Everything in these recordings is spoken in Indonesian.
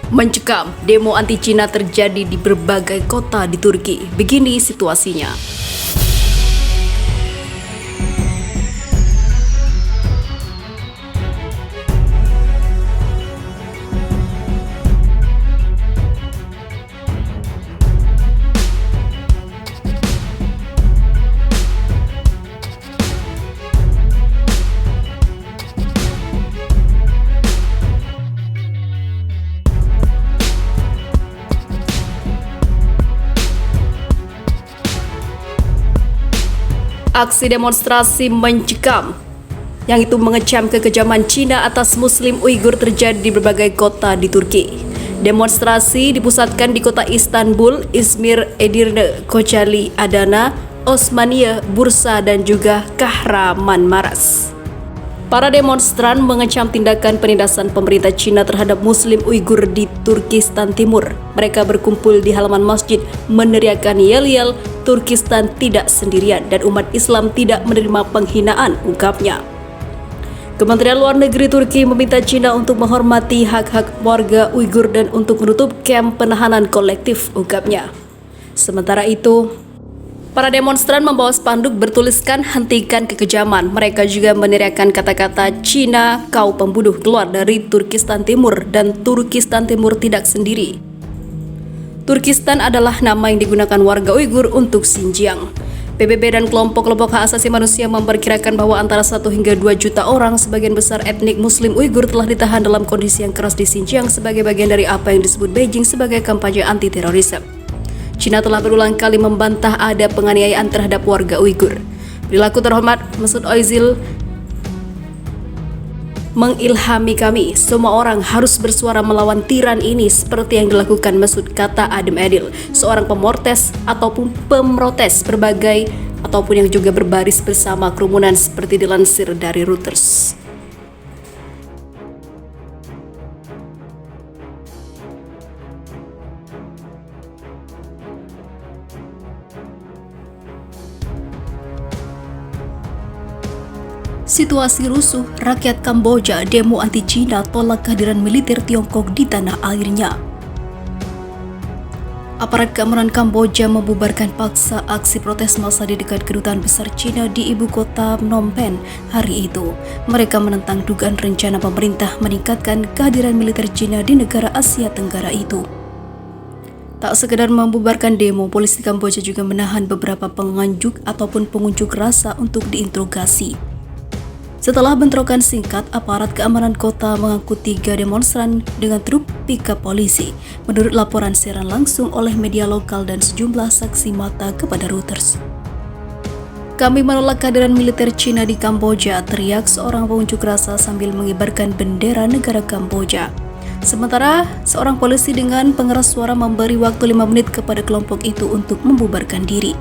Mencekam, demo anti-Cina terjadi di berbagai kota di Turki. Begini situasinya. Aksi demonstrasi mencekam, yang itu mengecam kekejaman Cina atas Muslim Uighur terjadi di berbagai kota di Turki. Demonstrasi dipusatkan di kota Istanbul, Izmir, Edirne, Kocaeli, Adana, Osmaniye, Bursa, dan juga Kahramanmaras. Para demonstran mengecam tindakan penindasan pemerintah Cina terhadap Muslim Uighur di Turkistan Timur. Mereka berkumpul di halaman masjid meneriakkan yel-yel Turkistan tidak sendirian dan umat Islam tidak menerima penghinaan, ungkapnya. Kementerian Luar Negeri Turki meminta Cina untuk menghormati hak-hak warga Uighur dan untuk menutup kamp penahanan kolektif, ungkapnya. Sementara itu, para demonstran membawa spanduk bertuliskan hentikan kekejaman. Mereka juga meneriakkan kata-kata Cina, kau pembunuh, keluar dari Turkistan Timur dan Turkistan Timur tidak sendiri. Turkistan adalah nama yang digunakan warga Uighur untuk Xinjiang. PBB dan kelompok-kelompok hak asasi manusia memperkirakan bahwa antara 1 hingga 2 juta orang, sebagian besar etnik Muslim Uighur, telah ditahan dalam kondisi yang keras di Xinjiang sebagai bagian dari apa yang disebut Beijing sebagai kampanye anti-terorisme. Cina telah berulang kali membantah ada penganiayaan terhadap warga Uighur. Perilaku terhormat Mesut Ozil mengilhami kami, semua orang harus bersuara melawan tiran ini seperti yang dilakukan Mesut, kata Adem Edil, seorang pemrotes berbagai ataupun yang juga berbaris bersama kerumunan seperti dilansir dari Reuters. Situasi rusuh, rakyat Kamboja demo anti-Cina tolak kehadiran militer Tiongkok di tanah airnya. Aparat keamanan Kamboja membubarkan paksa aksi protes massa di dekat kedutaan besar Cina di ibu kota Phnom Penh hari itu. Mereka menentang dugaan rencana pemerintah meningkatkan kehadiran militer Cina di negara Asia Tenggara itu. Tak sekedar membubarkan demo, polisi Kamboja juga menahan beberapa pengunjuk rasa untuk diinterogasi. Setelah bentrokan singkat, aparat keamanan kota mengangkut 3 demonstran dengan truk pickup polisi, menurut laporan siaran langsung oleh media lokal dan sejumlah saksi mata kepada Reuters. Kami menolak kehadiran militer Cina di Kamboja, teriak seorang pengunjuk rasa sambil mengibarkan bendera negara Kamboja. Sementara, seorang polisi dengan pengeras suara memberi waktu 5 menit kepada kelompok itu untuk membubarkan diri.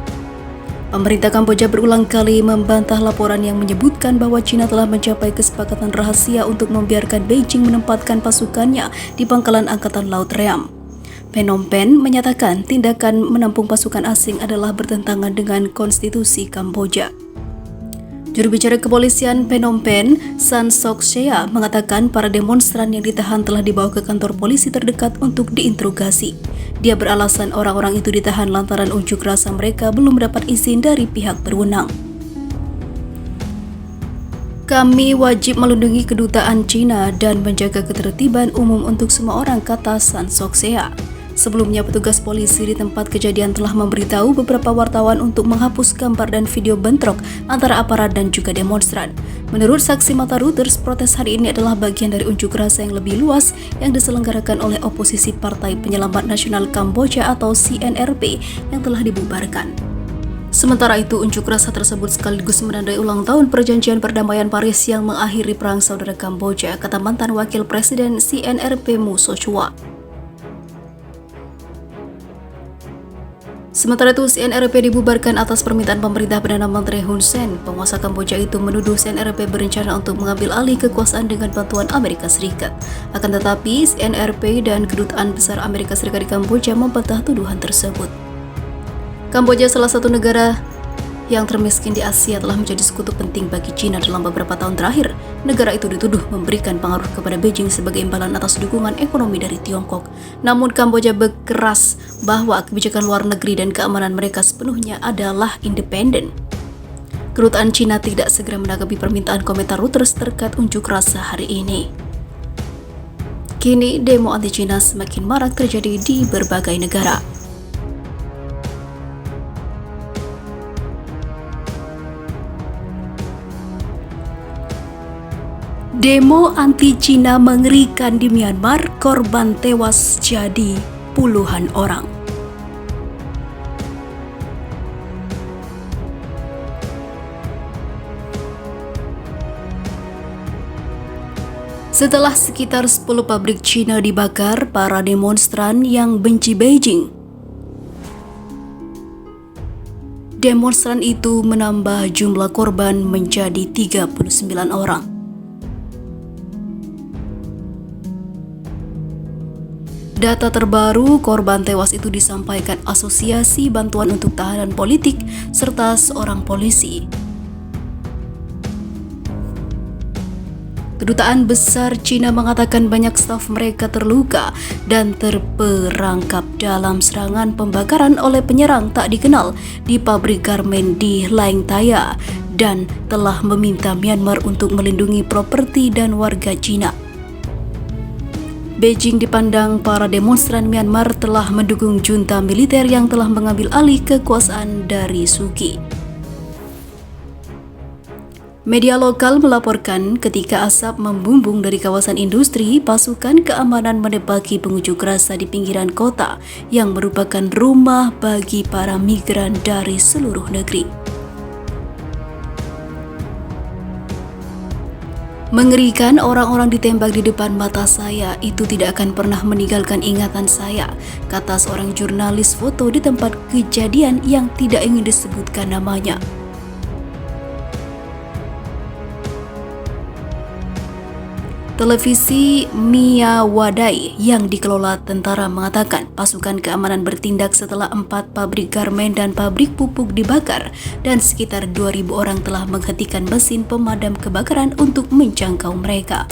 Pemerintah Kamboja berulang kali membantah laporan yang menyebutkan bahwa Cina telah mencapai kesepakatan rahasia untuk membiarkan Beijing menempatkan pasukannya di pangkalan Angkatan Laut Ream. Phnom Penh menyatakan tindakan menampung pasukan asing adalah bertentangan dengan konstitusi Kamboja. Juru bicara kepolisian Phnom Penh, San Sok Sea, mengatakan para demonstran yang ditahan telah dibawa ke kantor polisi terdekat untuk diinterogasi. Dia beralasan orang-orang itu ditahan lantaran unjuk rasa mereka belum mendapat izin dari pihak berwenang. Kami wajib melindungi kedutaan Cina dan menjaga ketertiban umum untuk semua orang, kata San Sok Sea. Sebelumnya, petugas polisi di tempat kejadian telah memberitahu beberapa wartawan untuk menghapus gambar dan video bentrok antara aparat dan juga demonstran. Menurut saksi mata Reuters, protes hari ini adalah bagian dari unjuk rasa yang lebih luas yang diselenggarakan oleh oposisi Partai Penyelamat Nasional Kamboja atau CNRP yang telah dibubarkan. Sementara itu, unjuk rasa tersebut sekaligus menandai ulang tahun perjanjian perdamaian Paris yang mengakhiri perang saudara Kamboja, kata mantan wakil presiden CNRP Mu Sochua. Sementara itu, CNRP dibubarkan atas permintaan pemerintah Perdana Menteri Hun Sen. Penguasa Kamboja itu menuduh CNRP berencana untuk mengambil alih kekuasaan dengan bantuan Amerika Serikat. Akan tetapi, CNRP dan Kedutaan Besar Amerika Serikat di Kamboja membantah tuduhan tersebut. Kamboja salah satu negara yang termiskin di Asia telah menjadi sekutu penting bagi China dalam beberapa tahun terakhir. Negara itu dituduh memberikan pengaruh kepada Beijing sebagai imbalan atas dukungan ekonomi dari Tiongkok. Namun Kamboja berkeras bahwa kebijakan luar negeri dan keamanan mereka sepenuhnya adalah independen. Kedutaan China tidak segera menanggapi permintaan komentar Reuters terkait unjuk rasa hari ini. Kini demo anti-China semakin marak terjadi di berbagai negara. Demo anti-Cina mengerikan di Myanmar, korban tewas jadi puluhan orang. Setelah sekitar 10 pabrik Cina dibakar, para demonstran yang benci Beijing. Demonstran itu menambah jumlah korban menjadi 39 orang. Data terbaru korban tewas itu disampaikan Asosiasi Bantuan untuk Tahanan Politik serta seorang polisi. Kedutaan Besar Cina mengatakan banyak staf mereka terluka dan terperangkap dalam serangan pembakaran oleh penyerang tak dikenal di pabrik garmen di Langtaya dan telah meminta Myanmar untuk melindungi properti dan warga Cina. Beijing dipandang para demonstran Myanmar telah mendukung junta militer yang telah mengambil alih kekuasaan dari Suu Kyi. Media lokal melaporkan ketika asap membumbung dari kawasan industri, pasukan keamanan menembaki pengunjuk rasa di pinggiran kota yang merupakan rumah bagi para migran dari seluruh negeri. Mengerikan, orang-orang ditembak di depan mata saya, itu tidak akan pernah meninggalkan ingatan saya, kata seorang jurnalis foto di tempat kejadian yang tidak ingin disebutkan namanya. Televisi Mia Wadai yang dikelola tentara mengatakan pasukan keamanan bertindak setelah 4 pabrik garmen dan pabrik pupuk dibakar dan sekitar 2.000 orang telah menghentikan mesin pemadam kebakaran untuk menjangkau mereka.